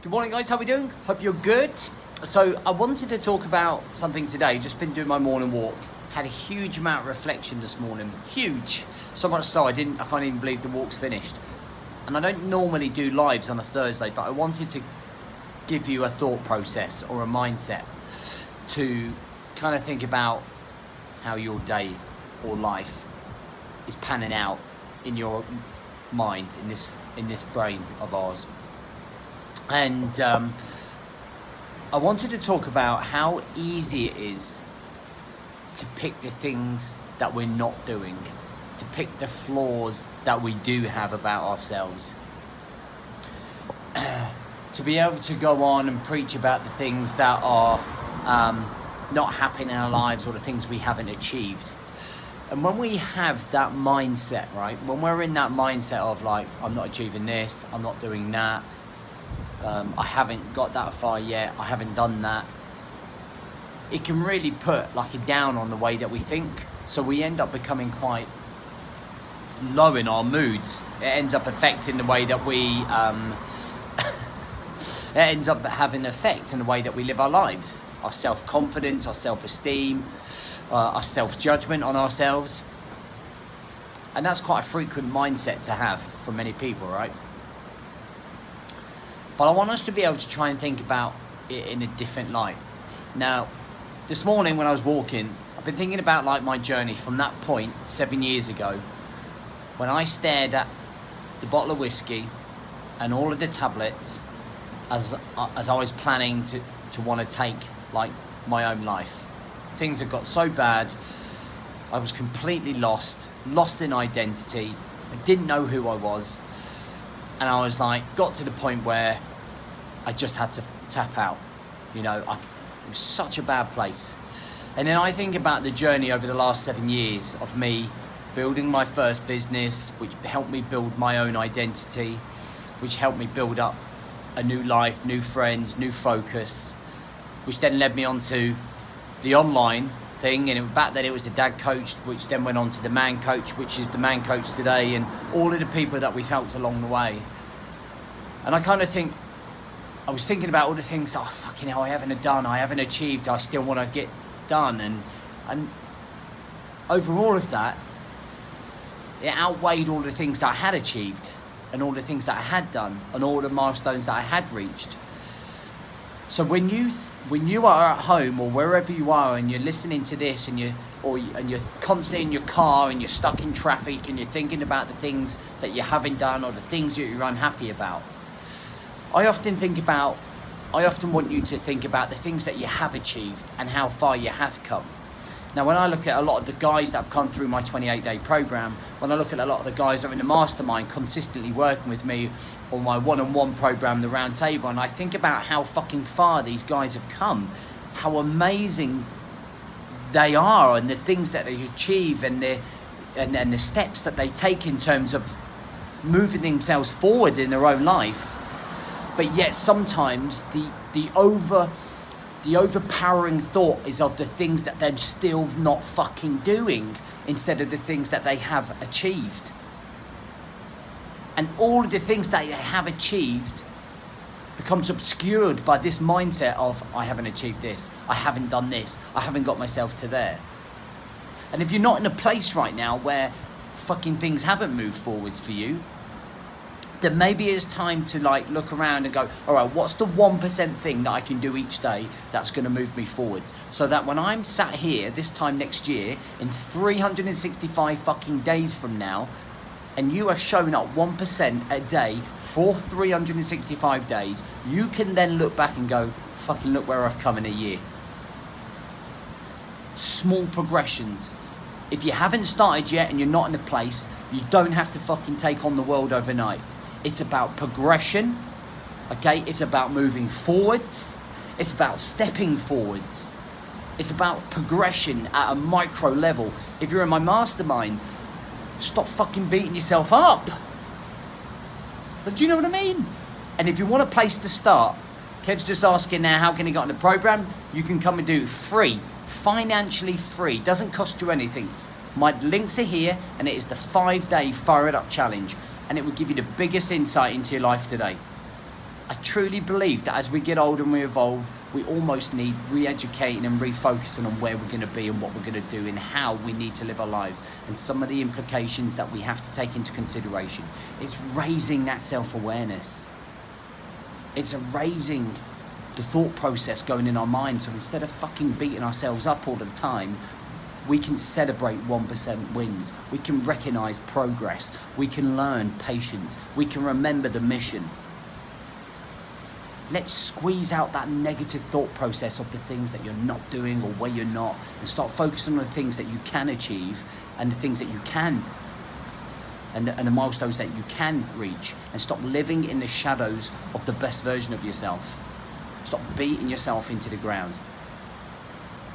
Good morning, guys. How are we doing? Hope you're good. So I wanted to talk about something today. Just been doing my morning walk. Had a huge amount of reflection this morning. Huge. So much so I can't even believe the walk's finished. And I don't normally do lives on a Thursday, but I wanted to give you a thought process or a mindset to kind of think about how your day or life is panning out in your mind, in this brain of ours. And I wanted to talk about how easy it is to pick the things that we're not doing, to pick the flaws that we do have about ourselves, to be able to go on and preach about the things that are not happening in our lives or the things we haven't achieved. And when we have that mindset, right, when we're in that mindset of like, I'm not achieving this, I'm not doing that, I haven't got that far yet, I haven't done that, it can really put like a down on the way that we think. So we end up becoming quite low in our moods. It ends up affecting the way that we it ends up having an effect in the way that we live our lives, our self-confidence, our self-esteem, our self-judgment on ourselves. And that's quite a frequent mindset to have for many people, right? But I want us to be able to try and think about it in a different light. Now, this morning when I was walking, I've been thinking about like my journey from that point 7 years ago when I stared at the bottle of whiskey and all of the tablets as I was planning to want to take like my own life. Things had got so bad, I was completely lost in identity. I didn't know who I was. And I was like, got to the point where I just had to tap out. You know, it was such a bad place. And then I think about the journey over the last 7 years of me building my first business, which helped me build my own identity, which helped me build up a new life, new friends, new focus, which then led me on to the online thing. And back then it was the dad coach, which then went on to the man coach, which is the man coach today, and all of the people that we've helped along the way. And I was thinking about all the things that, I haven't done, I haven't achieved, I still want to get done. And over all of that, it outweighed all the things that I had achieved and all the things that I had done and all the milestones that I had reached. So when you are at home or wherever you are and you're listening to this and you're constantly in your car and you're stuck in traffic and you're thinking about the things that you haven't done or the things that you're unhappy about, I often want you to think about the things that you have achieved and how far you have come. Now, when I look at a lot of the guys that have gone through my 28-day program, when I look at a lot of the guys that are in the mastermind consistently working with me, or my one-on-one program, the round table, and I think about how fucking far these guys have come, how amazing they are, and the things that they achieve, and the steps that they take in terms of moving themselves forward in their own life. But yet sometimes the overpowering thought is of the things that they're still not fucking doing instead of the things that they have achieved. And all of the things that they have achieved becomes obscured by this mindset of, I haven't achieved this, I haven't done this, I haven't got myself to there. And if you're not in a place right now where fucking things haven't moved forwards for you, then maybe it's time to like look around and go, all right, what's the 1% thing that I can do each day that's going to move me forwards? So that when I'm sat here this time next year, in 365 fucking days from now, and you have shown up 1% a day for 365 days, you can then look back and go, fucking look where I've come in a year. Small progressions. If you haven't started yet and you're not in a place, you don't have to fucking take on the world overnight. It's about progression, okay? It's about moving forwards. It's about stepping forwards. It's about progression at a micro level. If you're in my mastermind, stop fucking beating yourself up. But do you know what I mean? And if you want a place to start, Kev's just asking now, how can he get on the program? You can come and do free, financially free. Doesn't cost you anything. My links are here, and it is the 5-day Fire It Up Challenge. And it will give you the biggest insight into your life today. I truly believe that as we get older and we evolve, we almost need re-educating and refocusing on where we're going to be and what we're going to do and how we need to live our lives and some of the implications that we have to take into consideration. It's raising that self-awareness. It's raising the thought process going in our mind. So instead of fucking beating ourselves up all the time, we can celebrate 1% wins. We can recognize progress. We can learn patience. We can remember the mission. Let's squeeze out that negative thought process of the things that you're not doing or where you're not, and start focusing on the things that you can achieve and the things that you can, and the milestones that you can reach, and stop living in the shadows of the best version of yourself. Stop beating yourself into the ground.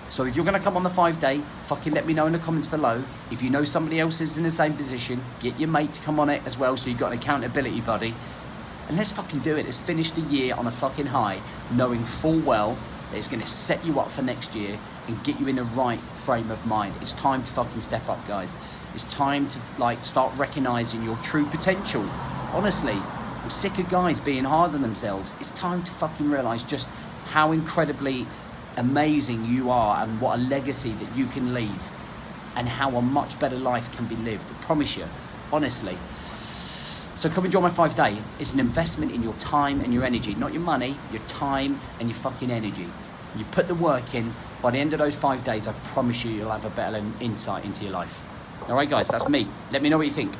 So if you're going to come on the 5-day, fucking let me know in the comments below. If you know somebody else is in the same position, get your mate to come on it as well, so you've got an accountability buddy. And let's fucking do it. Let's finish the year on a fucking high, knowing full well that it's going to set you up for next year and get you in the right frame of mind. It's time to fucking step up, guys. It's time to start recognizing your true potential. Honestly, I'm sick of guys being hard on themselves. It's time to fucking realize just how incredibly amazing you are and what a legacy that you can leave and how a much better life can be lived. I promise you, honestly. So come and join my 5-day. It's an investment in your time and your energy, not your money, your time and your fucking energy. You put the work in, by the end of those 5 days, I promise you, you'll have a better insight into your life. All right, guys, that's me. Let me know what you think.